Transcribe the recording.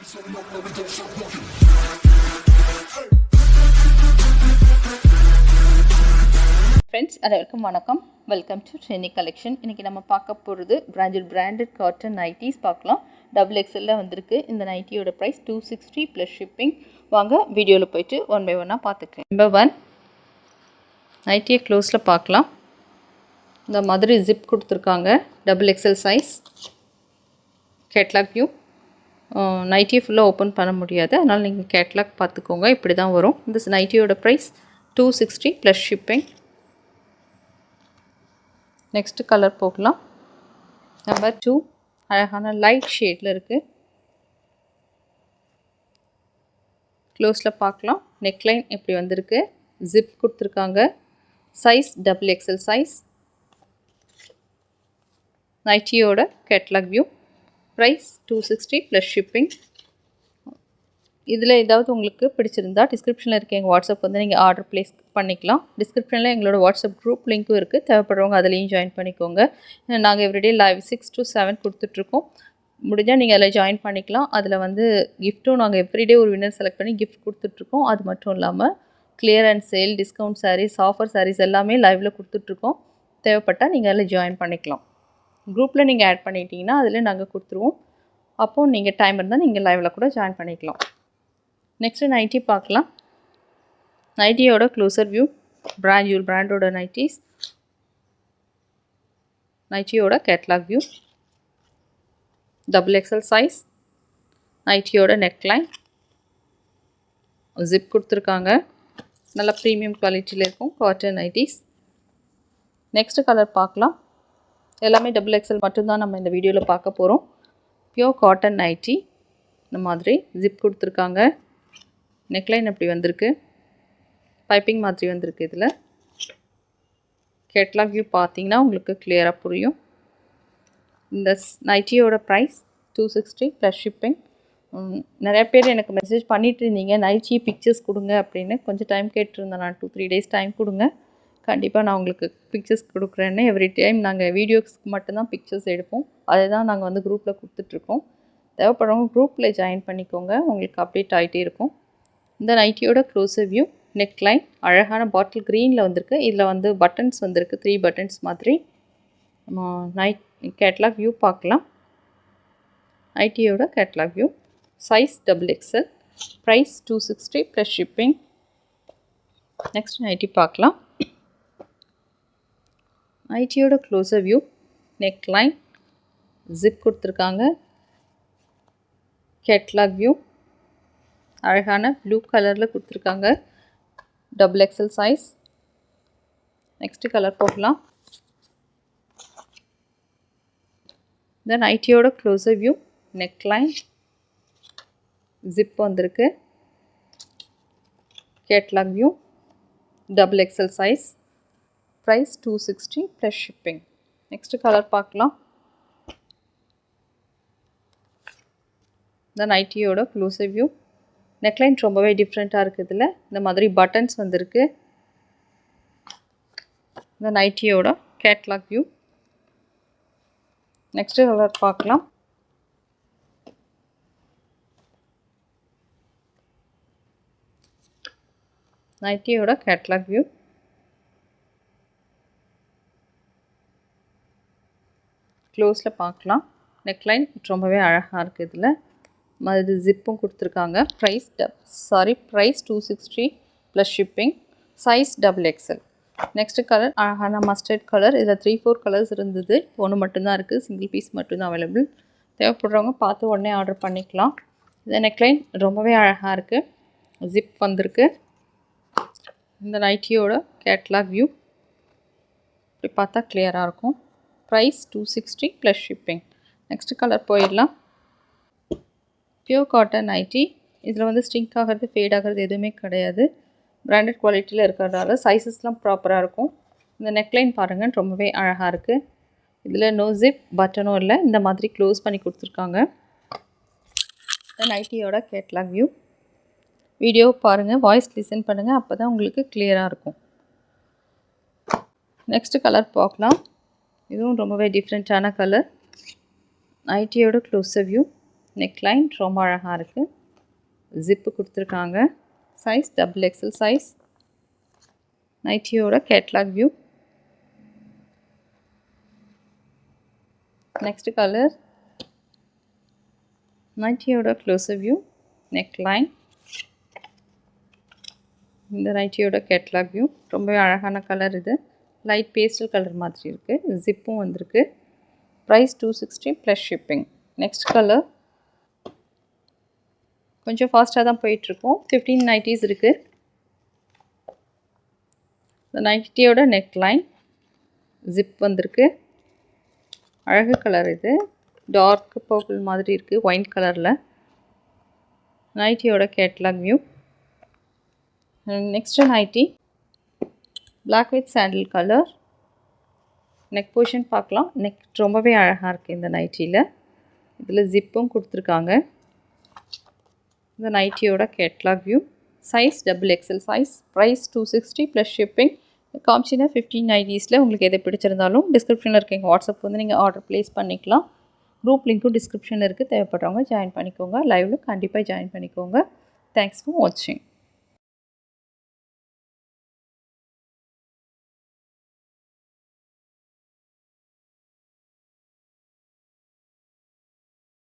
Friends அனைவருக்கும் வணக்கம். Welcome to trendy collection. இன்றைக்கி நம்ம பார்க்க போகிறது பிராண்டட் காட்டன் நைட்டிஸ் பார்க்கலாம். டபுள் எக்ஸலில் வந்திருக்கு. இந்த நைட்டியோட ப்ரைஸ் 260 ப்ளஸ் ஷிப்பிங். வாங்க வீடியோவில் போய்ட்டு ஒன் பை ஒன்னாக பார்த்துக்கலாம். நம்பர் 1 நைட்டியை க்ளோஸில் பார்க்கலாம். இந்த மாதிரி ஜிப் கொடுத்துருக்காங்க. Double XL size. Catalogue view. நைட்டியை ஃபுல்லாக ஓப்பன் பண்ண முடியாது, அதனால் நீங்கள் கேட்லாக் பார்த்துக்கோங்க. இப்படி தான் வரும். இந்த நைட்டியோட price 260 plus shipping. Next colour போகலாம். நம்பர் 2 அழகான லைட் ஷேடில் இருக்குது. க்ளோஸில் பார்க்கலாம். நெக்லைன் எப்படி வந்திருக்கு. ஜிப் கொடுத்துருக்காங்க. Size double XL size. நைட்டியோட catalogue view. Price 260 plus shipping. இதில் ஏதாவது உங்களுக்கு பிடிச்சிருந்தா டிஸ்கிரிப்ஷனில் இருக்க எங்கள் வாட்ஸ்அப் வந்து நீங்கள் ஆர்டர் ப்ளேஸ் பண்ணிக்கலாம். டிஸ்கிரிப்ஷனில் எங்களோட வாட்ஸ்அப் குரூப் லிங்க்கும் இருக்குது. தேவைப்படுறவங்க அதுலேயும் ஜாயின் பண்ணிக்கோங்க. நாங்கள் எவ்ரிடே லைவ் 6 to 7 கொடுத்துட்ருக்கோம். முடிஞ்சால் நீங்கள் அதில் ஜாயின் பண்ணிக்கலாம். அதில் வந்து கிஃப்ட்டும் நாங்கள் எவ்ரிடே ஒரு வின்னர் செலக்ட் பண்ணி கிஃப்ட் கொடுத்துட்ருக்கோம். அது மட்டும் இல்லாமல் clear and sale, discount saris, offer saris எல்லாமே லைவில் கொடுத்துட்ருக்கோம். தேவைப்பட்டால் நீங்கள் அதில் ஜாயின் பண்ணிக்கலாம். குரூப்பில் நீங்கள் ஆட் பண்ணிட்டீங்கன்னா அதில் நாங்கள் கொடுத்துருவோம். அப்போது நீங்கள் டைம் இருந்தால் நீங்கள் லைவில் கூட ஜாயின் பண்ணிக்கலாம். நெக்ஸ்ட்டு நைட்டி பார்க்கலாம். நைட்டியோட க்ளோசர் வியூ. பிராண்டோட நைட்டிஸ். நைட்டியோட catalogue view. Double XL size. நைட்டியோட நெக்லைன். ஜிப் கொடுத்துருக்காங்க. நல்லா ப்ரீமியம் குவாலிட்டியில் இருக்கும் காட்டன் நைட்டிஸ். நெக்ஸ்ட்டு கலர் பார்க்கலாம். எல்லாமே டபுள் எக்ஸல் மட்டும்தான் நம்ம இந்த வீடியோவில் பார்க்க போகிறோம். Pure cotton nightie. இந்த மாதிரி ஜிப் கொடுத்துருக்காங்க. நெக்லைன் எப்படி வந்திருக்கு. பைப்பிங் மாதிரி வந்திருக்கு. இதில் கேட்லாக் வியூ பார்த்தீங்கன்னா உங்களுக்கு கிளியராக புரியும். இந்த நைட்டியோட ப்ரைஸ் 260 ப்ளஸ் ஷிப்பிங். நிறைய பேர் எனக்கு மெசேஜ் பண்ணிகிட்டு இருந்தீங்க, நைட்டி பிக்சர்ஸ் கொடுங்க அப்படின்னு. கொஞ்சம் டைம் கேட்டிருந்தேன். நான் 2-3 டேஸ் டைம் கொடுங்க, கண்டிப்பாக நான் உங்களுக்கு பிக்சர்ஸ் கொடுக்குறேன்னு. எவ்ரி டைம் நாங்கள் வீடியோஸ்க்கு மட்டும்தான் பிக்சர்ஸ் எடுப்போம். அதை தான் நாங்கள் வந்து குரூப்பில் கொடுத்துட்ருக்கோம். தேவைப்படுறவங்க குரூப்பில் ஜாயின் பண்ணிக்கோங்க, உங்களுக்கு அப்டேட் ஆகிட்டே இருக்கும். இந்த நைட்டியோட க்ளோசர் வியூ. நெக்லைன் அழகான பாட்டில் க்ரீனில் வந்திருக்கு. இதில் வந்து பட்டன்ஸ் வந்திருக்கு, 3 பட்டன்ஸ் மாதிரி. கேட்லாக் வியூ பார்க்கலாம். நைட்டியோட catalogue view. Size double XL. Price 260 plus shipping. Next nightie பார்க்கலாம். நைட்டியோட க்ளோசர் வியூ. நெக்லைன். ஜிப் கொடுத்துருக்காங்க. Catalogue view. அழகான ப்ளூ கலரில் கொடுத்துருக்காங்க. Double XL size. Next colour போகலாம். இந்த நைட்டியோட க்ளோசர் வியூ. நெக்லைன். ஜிப் வந்திருக்கு. Catalogue view. Double XL size. Price 260 plus shipping. Next colour பார்க்கலாம். இந்த நைட்டியோட க்ளோசர் வியூ. நெக்லைன் ரொம்பவே டிஃப்ரெண்ட்டாக இருக்குது. இதில் இந்த மாதிரி பட்டன்ஸ் வந்திருக்கு. இந்த நைட்டியோட கேட்லாக் வியூ. நெக்ஸ்ட்டு கலர் பார்க்கலாம். நைட்டியோட கேட்லாக் வியூ. க்ளோஸில் பார்க்கலாம். நெக்லைன் ரொம்பவே அழகாக இருக்குது. இதில் இது ஜிப்பும் கொடுத்துருக்காங்க. Price 260 plus shipping. Size double XL. Next colour அழகான மஸ்டர்ட் கலர். இதில் 3-4 கலர்ஸ் இருந்தது, ஒன்று மட்டும்தான் இருக்குது. சிங்கிள் பீஸ் மட்டும்தான் அவைலபிள். தேவைப்படுறவங்க பார்த்து உடனே ஆர்டர் பண்ணிக்கலாம். இந்த நெக்லைன் ரொம்பவே அழகாக இருக்குது. ஜிப் வந்திருக்கு. இந்த நைட்டியோட கேட்லாக் வியூ. இப்படி பார்த்தா கிளியராக இருக்கும். Price 260 plus shipping. Next colour போயிடலாம். Pure cotton nightie. இதில் வந்து ஸ்ட்ரிங்க் ஆகிறது, ஃபேட் ஆகிறது எதுவுமே கிடையாது. பிராண்டட் குவாலிட்டியில் இருக்கிறதால சைஸஸ்லாம் ப்ராப்பராக இருக்கும். இந்த நெக்லைன் பாருங்கள், ரொம்பவே அழகாக இருக்குது. இதில் நோ ஜிப், பட்டனும் இல்லை. இந்த மாதிரி க்ளோஸ் பண்ணி கொடுத்துருக்காங்க. இந்த நைட்டியோட கேட்லாக் வியூ. வீடியோ பாருங்கள், வாய்ஸ் லிசன் பண்ணுங்கள், அப்போ தான் உங்களுக்கு கிளியராக இருக்கும். நெக்ஸ்ட்டு கலர் பார்க்கலாம். இதுவும் ரொம்பவே டிஃப்ரெண்ட்டான கலர். நைட்டியோட க்ளோஸர் வியூ. நெக்லைன் ரொம்ப அழகாக இருக்குது. ஜிப்பு கொடுத்துருக்காங்க. Size XXL size. நைட்டியோட கேட்லாக் வியூ. Next colour. நைட்டியோட க்ளோஸர் வியூ. நெக்லைன். இந்த நைட்டியோட கேட்லாக் வியூ. ரொம்பவே அழகான கலர் இது. லைட் பேஸ்டல் கலர் மாதிரி இருக்குது. ஜிப்பும் வந்திருக்கு. Price 260 plus shipping. Next colour. கொஞ்சம் ஃபாஸ்ட்டாக தான் போயிட்டுருக்கோம். 15 நைட்டிஸ் இருக்குது. இந்த நைட்டியோட நெக்லைன். ஜிப் வந்திருக்கு. அழகு கலர் இது. டார்க் பர்பிள் மாதிரி இருக்குது ஒயிட் கலரில். நைட்டியோட catalogue view. Next nightie black with sandal colour. Neck portion பார்க்கலாம். நெக் ரொம்பவே அழகாக இருக்குது இந்த நைட்டியில். இதில் ஜிப்பும் கொடுத்துருக்காங்க. இந்த நைட்டியோட catalogue view. Size XXL size. Price 260 plus shipping. காமிச்சினா 15 நைட்டிஸில் உங்களுக்கு எது பிடிச்சிருந்தாலும் டிஸ்கிரிப்ஷனில் இருக்க எங்கள் வாட்ஸ்அப் வந்து நீங்கள் ஆர்டர் ப்ளேஸ் பண்ணிக்கலாம். குரூப் லிங்க்கும் டிஸ்கிரிப்ஷனில் இருக்குது. தேவைப்படுறவங்க ஜாயின் பண்ணிக்கோங்க. லைவில் கண்டிப்பாக ஜாயின் பண்ணிக்கோங்க. தேங்க்ஸ் ஃபார் வாட்சிங்.